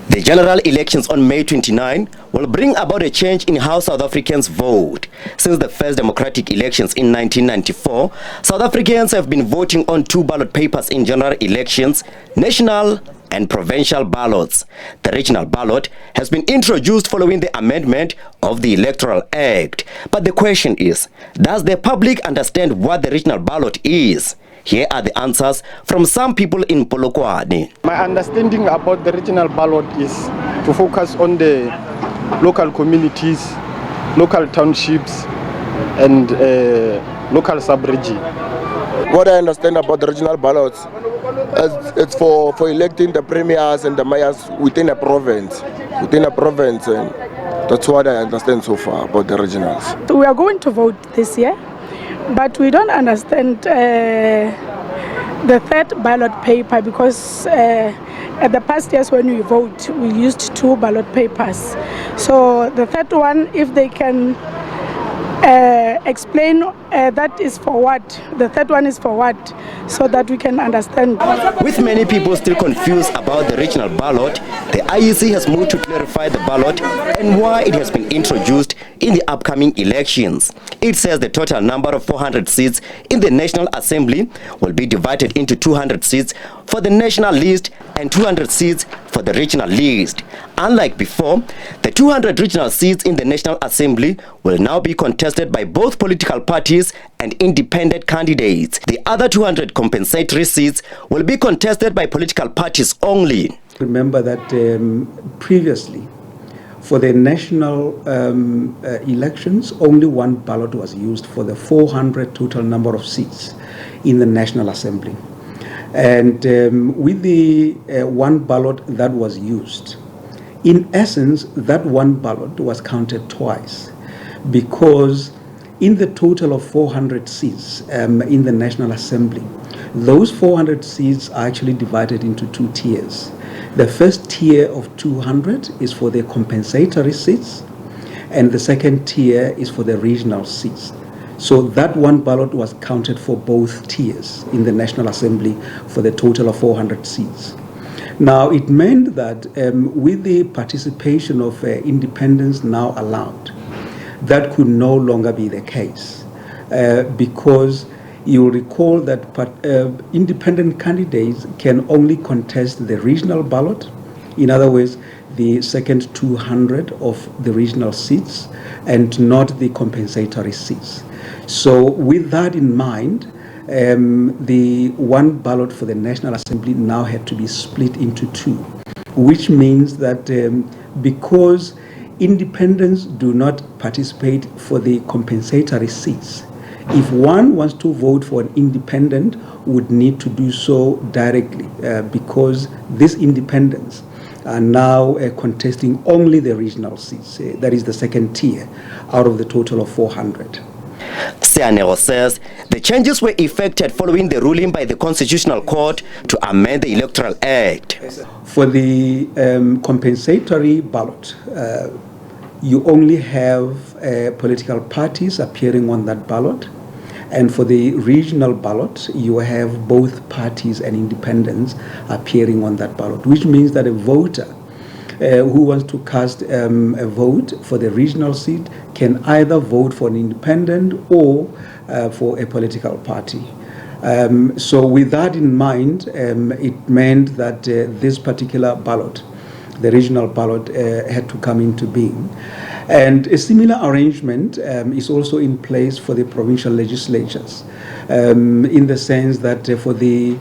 The general elections on May 29 will bring about a change in how South Africans vote. Since the first democratic elections in 1994, South Africans have been voting on two ballot papers in general elections, national and provincial ballots. The regional ballot has been introduced following the amendment of the Electoral Act. But the question is, does the public understand what the regional ballot is? Here are the answers from some people in Polokwane. My understanding about the regional ballot is to focus on the local communities, local townships, and local sub-region. What I understand about the regional ballots is it's for electing the premiers and the mayors within a province. And that's what I understand so far about the regionals. We are going to vote this year, but we don't understand the third ballot paper because at the past years when we vote, we used two ballot papers. So the third one, if they can explain that is for what, the third one is for what, so that we can understand. With many people still confused about the regional ballot, the IEC has moved to clarify the ballot and why it has been introduced in the upcoming elections. It says the total number of 400 seats in the National Assembly will be divided into 200 seats for the national list and 200 seats for the regional list. Unlike before, the 200 regional seats in the National Assembly will now be contested by both political parties and independent candidates. The other 200 compensatory seats will be contested by political parties only. Remember that previously, for the national elections, only one ballot was used for the 400 total number of seats in the National Assembly. And with the one ballot that was used, in essence, that one ballot was counted twice, because in the total of 400 seats in the National Assembly, those 400 seats are actually divided into two tiers. The first tier of 200 is for the compensatory seats, and the second tier is for the regional seats. So that one ballot was counted for both tiers in the National Assembly for the total of 400 seats. Now, it meant that with the participation of independents now allowed, that could no longer be the case because you recall that independent candidates can only contest the regional ballot, in other words, the second 200 of the regional seats, and not the compensatory seats. So with that in mind, the one ballot for the National Assembly now had to be split into two, which means that because independents do not participate for the compensatory seats, if one wants to vote for an independent, would need to do so directly because these independents are now contesting only the regional seats. That is the second tier out of the total of 400. Seanego says the changes were effected following the ruling by the Constitutional Court to amend the Electoral Act. For the compensatory ballot, you only have political parties appearing on that ballot. And for the regional ballot, you have both parties and independents appearing on that ballot, which means that a voter who wants to cast a vote for the regional seat can either vote for an independent or for a political party. So with that in mind, it meant that this particular ballot, the regional ballot, had to come into being. And a similar arrangement is also in place for the provincial legislatures, in the sense that for the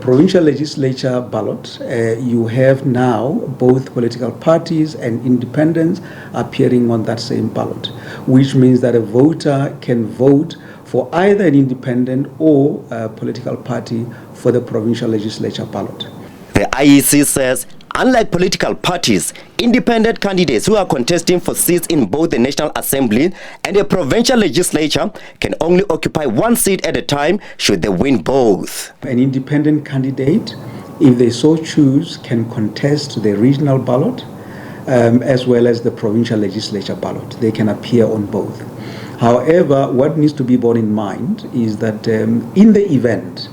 provincial legislature ballot, you have now both political parties and independents appearing on that same ballot, which means that a voter can vote for either an independent or a political party for the provincial legislature ballot. The IEC says, unlike political parties, independent candidates who are contesting for seats in both the National Assembly and the provincial legislature can only occupy one seat at a time should they win both. An independent candidate, if they so choose, can contest the regional ballot as well as the provincial legislature ballot. They can appear on both. However, what needs to be borne in mind is that in the event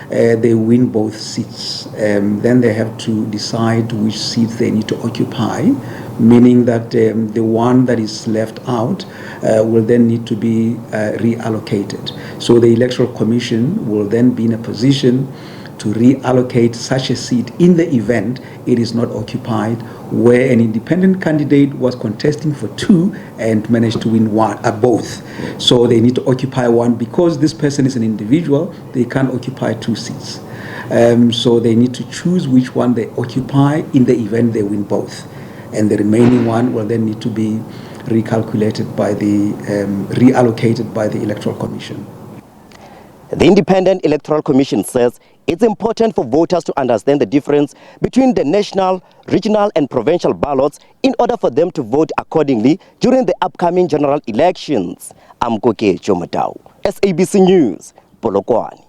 they win both seats. Then they have to decide which seats they need to occupy, meaning that the one that is left out will then need to be reallocated. So the Electoral Commission will then be in a position to reallocate such a seat in the event it is not occupied, where an independent candidate was contesting for 2 and managed to win both. So they need to occupy one. Because this person is an individual, they can't occupy 2 seats. So they need to choose which one they occupy in the event they win both. And the remaining one will then need to be recalculated by the, reallocated by the Electoral Commission. The Independent Electoral Commission says it's important for voters to understand the difference between the national, regional and provincial ballots in order for them to vote accordingly during the upcoming general elections. I'm Koke Chomatau, SABC News, Polokwane.